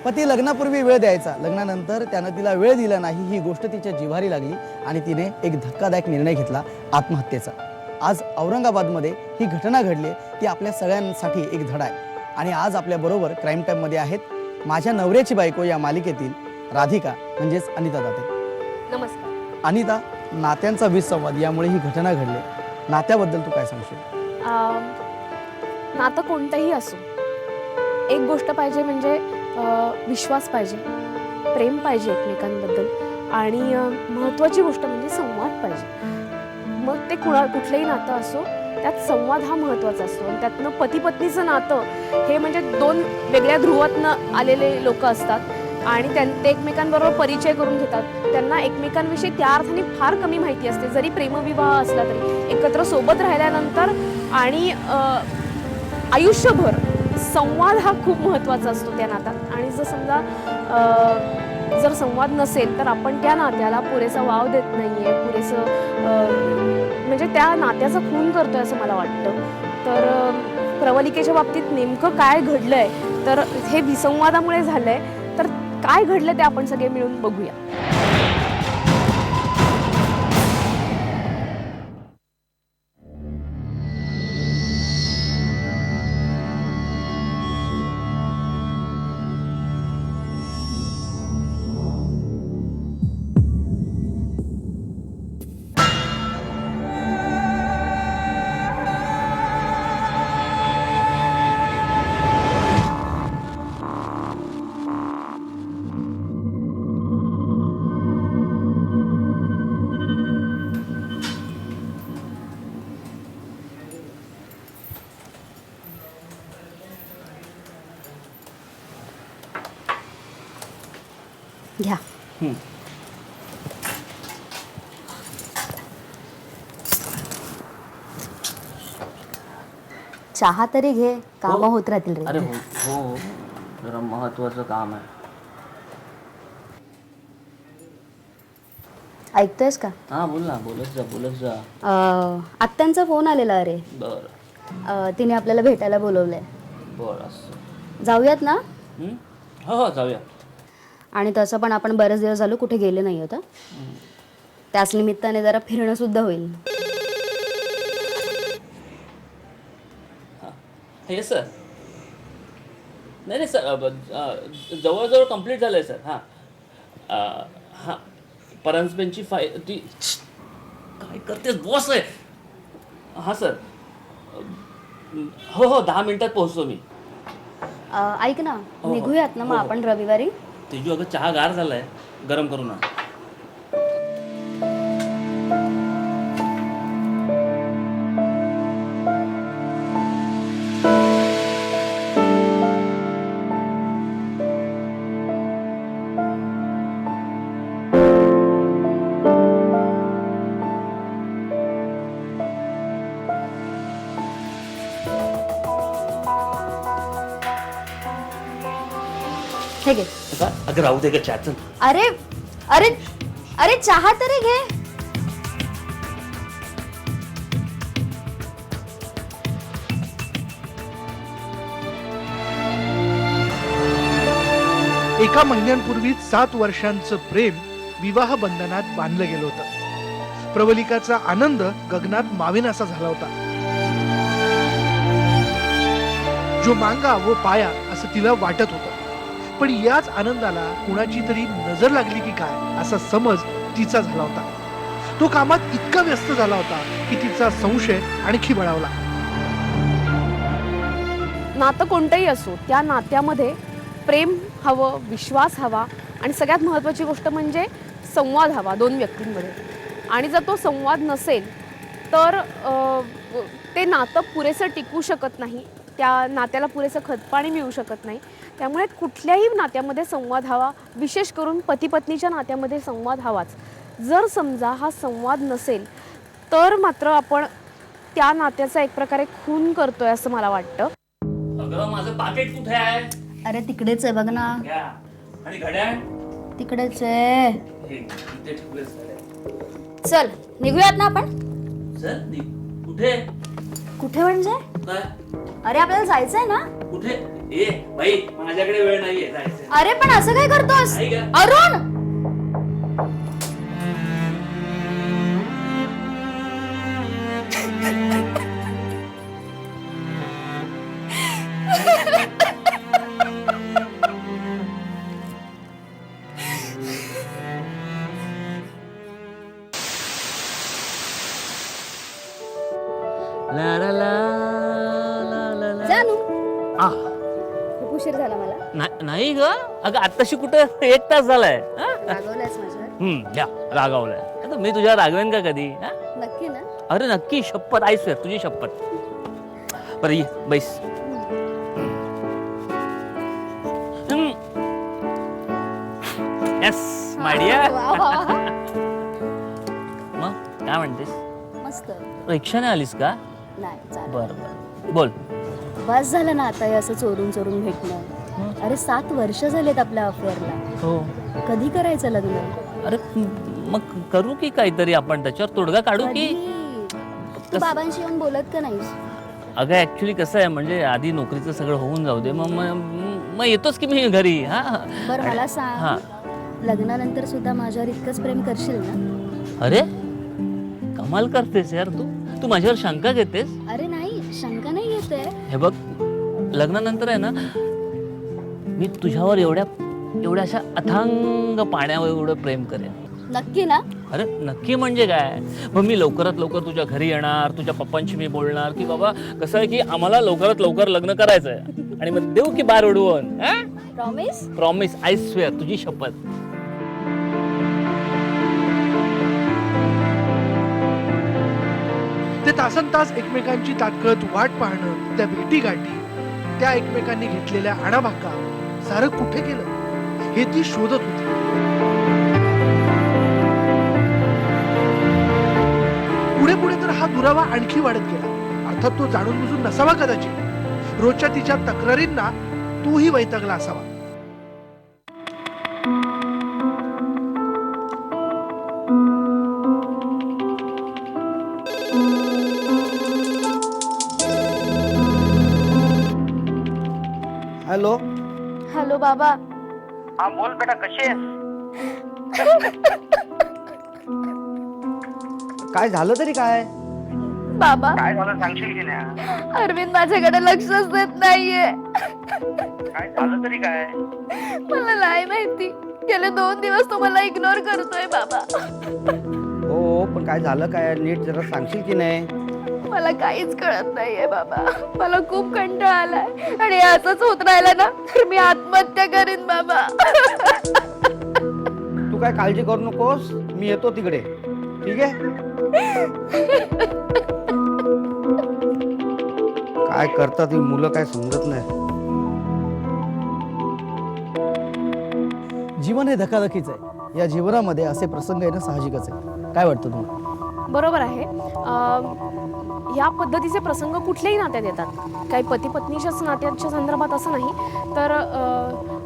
पती लग्नापूर्वी वेळ द्यायचा, लग्नानंतर त्यानं तिला वेळ दिला नाही, ही गोष्ट तिच्या जिव्हारी लागली आणि तिने एक धक्कादायक निर्णय घेतला, आत्महत्येचा. आज औरंगाबादमध्ये ही घटना घडली, ती आपल्या सगळ्यांसाठी एक धडा आहे. आणि आज आपल्याबरोबर क्राईम टाईममध्ये आहेत माझ्या नवऱ्याची बायको या मालिकेतील राधिका म्हणजेच अनिता दाते. नमस्कार. अनिता, नात्यांचा विसंवाद यामुळे ही घटना घडली, नात्याबद्दल तू काय सांगशील? नातं कोणतंही असो, एक गोष्ट पाहिजे म्हणजे विश्वास पाहिजे, प्रेम पाहिजे एकमेकांबद्दल आणि महत्त्वाची गोष्ट म्हणजे संवाद पाहिजे. मग ते कुठलंही नातं असो, त्यात संवाद हा महत्त्वाचा असतो. आणि त्यातनं पती पत्नीचं नातं हे म्हणजे दोन वेगळ्या ध्रुवातनं आलेले लोक असतात आणि ते एकमेकांबरोबर परिचय करून घेतात. त्यांना एकमेकांविषयी त्या अर्थाने फार कमी माहिती असते. जरी प्रेमविवाह असला तरी एकत्र सोबत राहिल्यानंतर आणि आयुष्यभर संवाद हा खूप महत्त्वाचा असतो त्या नात्यात. आणि जर समजा जर संवाद नसेल तर आपण त्या नात्याला पुरेसा वाव देत नाहीये, पुरेसं म्हणजे त्या नात्याचा खून करतोय असं मला वाटतं. तर प्रवलिकेच्या बाबतीत नेमकं काय घडलंय, तर हे विसंवादामुळे झालंय. तर काय घडलं ते आपण सगळे मिळून बघूया. घ्या. चहा तरी घे, काम होत राहतील. अरे हो, जरा महत्वाचं काम आहे. ऐकतोयस का? हा बोल ना, बोलत जा. आत्यांचा फोन आलेला. अरे बर, तिने आपल्याला भेटायला बोलवलंय. बर असं. जाऊयात ना? हो जाऊया. आणि तसं पण आपण बरेच दिवस झालो कुठे गेले नाही होता. त्याच निमित्ताने जरा फिरणं सुद्धा होईल. हे सर, नाही सर, जवळजवळ कंप्लीट झालंय सर. हां परांजपेंची फाईल ती काय करतेस, बॉस आहे. हां सर, हो 10 मिनिटात पोहोचतो मी. ऐक ना, निघूयात ना मग आपण रविवारी. तेजू, अगं चहा गार झालाय, गरम करू ना. हे घे. अगं राहू दे, चहाचं. अरे अरे अरे चहा तरी घे. एका महिन्यांपूर्वी 7 वर्षांचं प्रेम विवाह बंधनात बांधलं गेलं होतं. प्रवलिकाचा आनंद गगनात मावेनासा झाला होता. जो मांगा वो पाया असं तिला वाटत होतं. पण याच आनंदाला कुणाची तरी नजर लागली की काय असा समज तिचा झाला होता. तो कामात इतका व्यस्त झाला होता की तिचा संशय आणखी बळावला. नातं कोणतंही असो, त्या नात्यामध्ये प्रेम हवं, विश्वास हवा आणि सगळ्यात महत्त्वाची गोष्ट म्हणजे संवाद हवा दोन व्यक्तींमध्ये. आणि जर तो संवाद नसेल तर ते नातं पुरेसं टिकू शकत नाही, त्या नात्याला पुरेसं खतपाणी मिळू शकत नाही. त्यामुळे कुठल्याही नात्यामध्ये संवाद हवा, विशेष करून पती पत्नीच्या नात्यामध्ये संवाद हवाच. जर समजा हा संवाद नसेल तर मात्र आपण त्या नात्याचा एक प्रकारे खून करतोय असं मला वाटतं. अगं माझं पाकिट कुठे आहे? अरे तिकडेच आहे बघ ना. आणि घड्याळ तिकडेच आहे. इथे ठेवलेस. चल निघूयात ना आपण. सर कुठे? कुठे म्हणजे? काय? अरे आपल्याला जायचंय ना. कुठे? ए बाई, माझ्याकडे वेळ नाहीये जायचं. अरे पण असं काय करतोस नाही ग. अरुण. ला ला ला ला ला ला. जानू आ, खूप उशीर झाला मला. नाही ग, अगं आत्ताशी कुठे 1 तास झालाय हा? रागवलायस माझ्यावर? द्या रागावलाय. आता मी तुझ्या रागवेन का कधी हा? नक्की ना? अरे नक्की, शपथ, आई स्वेअर, तुझी शपथ. बरं ये बैस. Yes my dear. वा, वा, वा. मग काय म्हणतेस? मस्त. रिक्षाने आलीस का? नाही चालेल. बरं बरं बोल. बस झालं ना आता हे असं चोरून चोरून भेटणं. अरे 7 वर्ष झालेत आपल्या अफेअरला. हो. कधी करायचं लग्न? अरे मग करू की काहीतरी आपण त्याच्यावर तोडगा काढू की? कधी? तू बाबांशी येऊन बोलत का नाहीस? अगं ऍक्च्युली कसं आहे म्हणजे आधी नोकरीचं सगळं होऊन जाऊ दे, मग येतोच की मी घरी. हा बरं मला हा. सांग, लग्नानंतर सुद्धा माझ्यावर इतकंच प्रेम करशील ना? अरे कमाल करतेस यार तू माझ्यावर शंका घेतेस. अरे नाही, शंका नाही येते. हे बघ, लग्नानंतर आहे ना मी तुझ्यावर एवढ्या अशा अथांग पाण्यावर एवढं प्रेम करेन. नक्की ना? अरे नक्की म्हणजे काय, मग मी लवकरात लवकर तुझ्या घरी येणार, तुझ्या पप्पांशी मी बोलणार की बाबा कसं आहे की आम्हाला लवकरात लवकर लग्न करायचंय आणि मग देऊ की बार उडवून. प्रॉमिस? प्रॉमिस, आय स्वेअर, तुझी शपथ. ते तासन तास एकमेकांची ताकद वाट पाहणं, त्या भेटी गाठी, त्या एकमेकांनी घेतलेल्या आणाभाका, सारं कुठे गेलं हे ती शोधत होती. पुढे पुढे तर हा दुरावा आणखी वाढत गेला. अर्थात तो जाणून बुजून नसावा कदाचित. रोजच्या तिच्या तक्रारींना तोही वैतागला असावा. हॅलो. हॅलो बाबा. हा बोल बेटा, कशी आहेस? काय झालं तरी काय? बाबा, काय झालं सांगशील की नाही? अरविंद माझ्याकडे लक्षच देत नाहीये. काय झालं तरी काय? मला नाही माहिती. गेले 2 दिवस तो मला इग्नोर करतोय बाबा. हो पण काय झालं काय, नीट जरा सांगशील की नाही? मला काहीच कळत नाहीये बाबा. मला खूप कंटाळा आलाय आणि असंच होत राहिलं ना तर मी आत्महत्या करीन बाबा. तू काय काळजी करू नकोस, मी येतो तिकडे, ठीक आहे? काय करतात ही मुलं काय समजत नाही. जीवन हे धकाधकीच आहे. या जीवनामध्ये असे प्रसंग येणं साहजिकच आहे. काय वाटतं तुम्हाला? बरोबर आहे. या पद्धतीचे प्रसंग कुठल्याही नात्यात येतात. काही पती पत्नीच्याच नात्याच्या संदर्भात असं नाही तर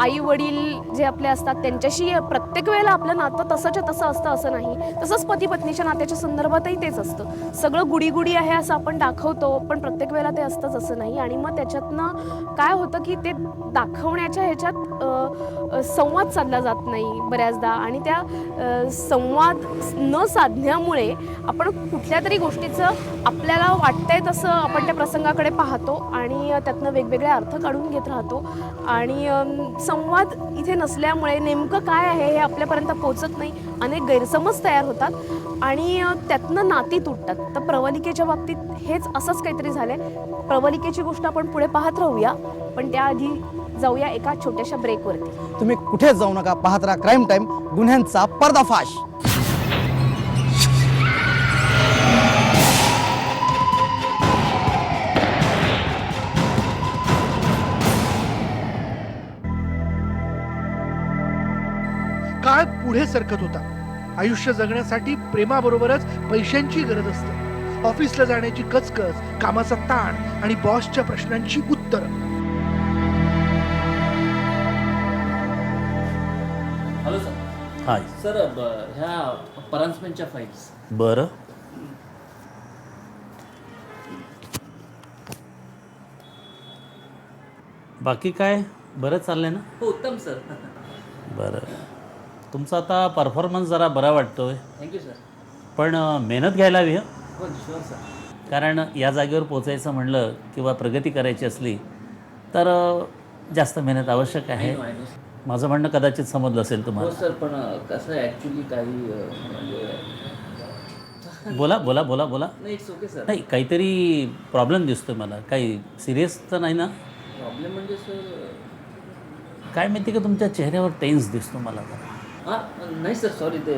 आई वडील जे आपले असतात त्यांच्याशी प्रत्येक वेळेला आपलं नातं तसंच्या तसं असतं असं नाही. तसंच पती पत्नीच्या नात्याच्या संदर्भातही तेच असतं. सगळं गुडी गुडी आहे असं आपण दाखवतो पण प्रत्येक वेळेला ते असतंच असं नाही. आणि मग त्याच्यातनं काय होतं की ते दाखवण्याच्या ह्याच्यात संवाद साधला जात नाही बऱ्याचदा आणि त्या संवाद न साधण्यामुळे आपण कुठल्या तरी गोष्टीचं आपल्याला वाटतंय तसं आपण त्या प्रसंगाकडे पाहतो आणि त्यातनं वेगवेगळे अर्थ काढून घेत राहतो आणि संवाद इथे नसल्यामुळे नेमकं काय आहे हे आपल्यापर्यंत पोहोचत नाही. अनेक गैरसमज तयार होतात आणि त्यातनं नाती तुटतात. तर प्रवलिकेच्या बाबतीत हेच असंच काहीतरी झालंय. प्रवलिकेची गोष्ट आपण पुढे पाहत राहूया पण त्याआधी जाऊया एका छोट्याशा ब्रेकवरती. तुम्ही कुठेच जाऊ नका, पाहत राहा क्राईम टाइम, गुन्ह्यांचा पर्दाफाश. काळ पुढे सरकत होता. आयुष्य जगण्यासाठी प्रेमाबरोबरच पैशांची गरज असते. ऑफिसला जाण्याची कचकच, कामाचा ताण आणि बॉसच्या प्रश्नांची उत्तरं. Hello sir. हाय. सर ह्या परांजपेंटच्या फाईल्स. बरं. बाकी काय बरं चाललंय ना? हो उत्तम सर. बरं. तुमचा आता परफॉर्मन्स जरा बरा वाटतोय, थँक्यू सर. पण मेहनत घ्यायला हवी हं. हो शुअर सर. कारण या जागेवर पोचायचं म्हणलं किंवा प्रगती करायची असली तर जास्त मेहनत आवश्यक आहे. माझं म्हणणं कदाचित समजलं असेल हो तुम्हाला. सर, पण कसं आहे ॲक्च्युली काही म्हणजे बोला बोला बोला बोला. नाही इट्स ओके सर. नाही, काहीतरी प्रॉब्लेम दिसतोय मला. काही सिरियस तर नाही ना? प्रॉब्लेम म्हणजे सर काय माहिती का तुमच्या चेहऱ्यावर टेन्स दिसतो मला जरा. हां नाही सर सॉरी, ते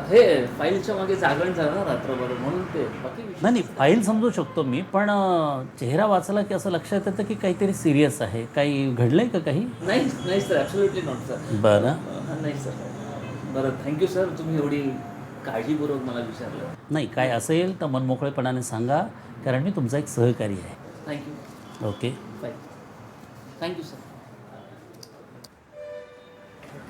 हे फाईलच्या मागे जागरण झालं ना रात्रभर म्हणून ते बाकी विषय नाही फाईल समजू शकतो मी, पण चेहरा वाचला की असं लक्षात येतं की काहीतरी सिरियस आहे. काही घडलंय का काही? नाही नाही सर ॲब्सोल्युटली नॉट सर. बरं. हां नाही सर. बरं थँक्यू सर, तुम्ही एवढी काळजीपूर्वक मला विचारलं. नाही, काय असेल तर मनमोकळेपणाने सांगा, कारण मी तुमचा एक सहकारी आहे. Thank you. Okay. Fine. Thank you sir.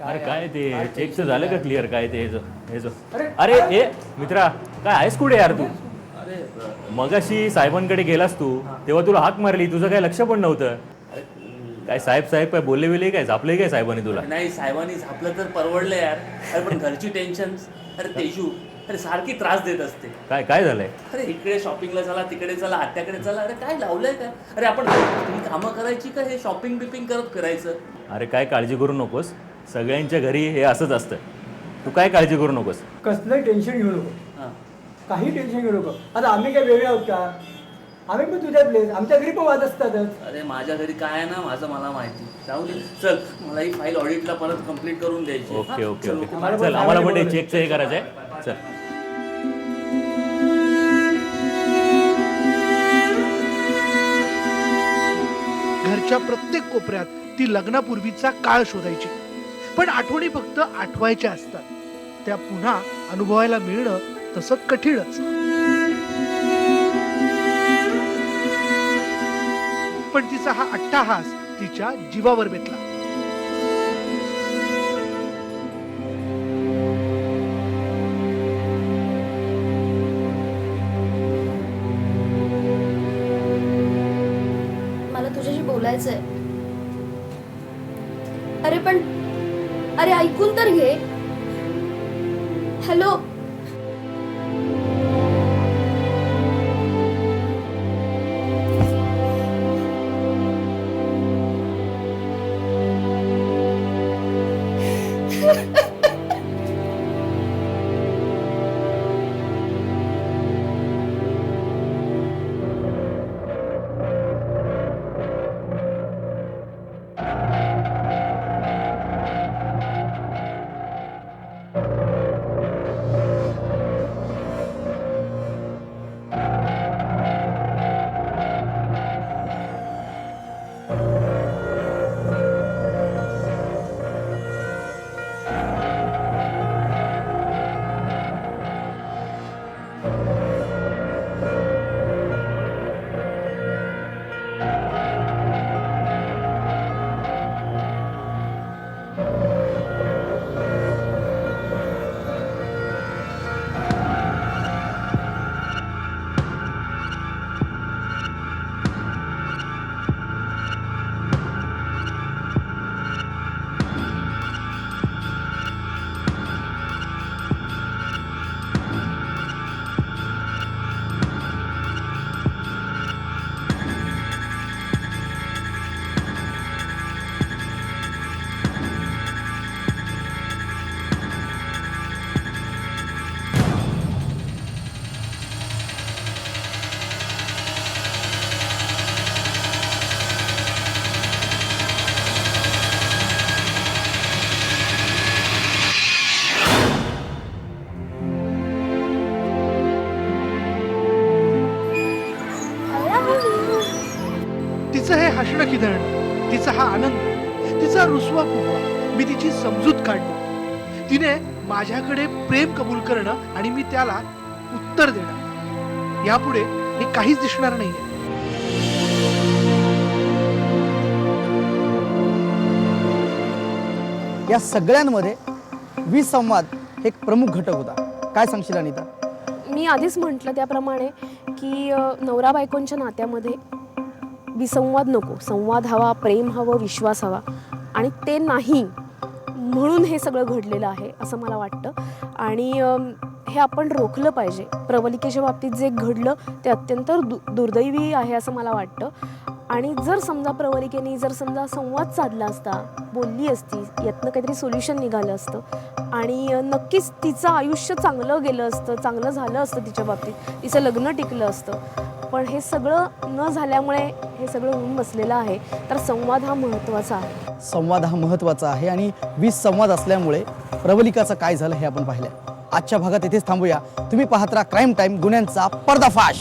अरे काय ते चेकचं झालं का क्लिअर? काय ते हेच अरे हे मित्रा, काय आहेस कुठे यार तू? अरे मगाशी साहेबांकडे गेलास तू, तेव्हा तुला हाक मारली, तुझं काय लक्ष पण नव्हतं. काय साहेब काय बोलले बिले काय, झापले काय साहेबांनी तुला? नाही साहेबांनी झापलं तर परवडलं यार. अरे पण घरची टेन्शन. अरे तेजू अरे सारखी त्रास देत असते. काय झालंय? अरे इकडे शॉपिंगला चला, तिकडे चला, आत्याकडे चला. अरे काय लावलंय काय? अरे आपण तुम्ही कामं करायची का हे शॉपिंग बिपिंग करत फिरायचं? अरे काय काळजी करू नकोस, सगळ्यांच्या घरी हे असंच असतं. तू काय काळजी करू नकोस. कसलं टेन्शन घेऊ नको. हां काही टेन्शन घेऊ नको. आता आम्ही काय वेगळे आहोत का? आम्ही पण तुझ्यातलेच, आमच्या घरी पण वाद असतातच. अरे माझ्या घरी काय आहे ना माझं मला माहिती. जाऊ दे चल, मला ही फाईल ऑडिटला परत कंप्लीट करून द्यायची. ओके हां, ओके चल, ओके. आम्हाला पण चल आम्हाला पण बोलायचं. चेकचं हे करायचं आहे. चल. घरच्या प्रत्येक कोपऱ्यात ती लग्नापूर्वीचा काळ शोधायची, पण आठवणी फक्त आठवायच्या असतात. त्या पुन्हा अनुभवायला मिळणं तसं कठीणच. पण तिचा हा अट्टाहास तिच्या जीवावर बेतला. मला तुझ्याशी बोलायचंय. अरे पण अरे ऐकून तर घे. हॅलो. तिचं हे हसणं खिदळणं, तिचा हा आनंद, तिचा रुसवा फुगवा मी तिची समजूत काढली. तिने माझ्याकडे प्रेम कबूल करणं आणि मी त्याला उत्तर देणं, यापुढे हे काहीच दिसणार नाहीये. या सगळ्यांमध्ये विसंवाद हे एक प्रमुख घटक होता. काय सांगशील अनिता? मी आधीच म्हटलं त्याप्रमाणे की नवरा बायकोंच्या नात्यामध्ये विसंवाद नको, संवाद हवा, प्रेम हवं, विश्वास हवा, आणि ते नाही म्हणून हे सगळं घडलेलं आहे असं मला वाटतं. आणि हे आपण रोखलं पाहिजे. प्रवलिकेच्या बाबतीत जे घडलं ते अत्यंत दुर्दैवी आहे असं मला वाटतं. आणि जर समजा प्रवलिकेने जर समजा संवाद साधला असता, बोलली असती, यातनं काहीतरी सोल्युशन निघालं असतं आणि नक्कीच तिचं आयुष्य चांगलं गेलं असतं, चांगलं झालं असतं तिच्या बाबतीत, तिचं लग्न टिकलं असतं. पण हे सगळं न झाल्यामुळे हे सगळं होऊन बसलेलं आहे. तर संवाद हा महत्त्वाचा आहे. संवाद हा महत्त्वाचा आहे आणि विसंवाद असल्यामुळे प्रवलिकाचं काय झालं हे आपण पाहिलं. आजच्या भागात इथेच थांबूया. तुम्ही पाहत राहा क्राईम टाईम, गुन्ह्यांचा पर्दाफाश.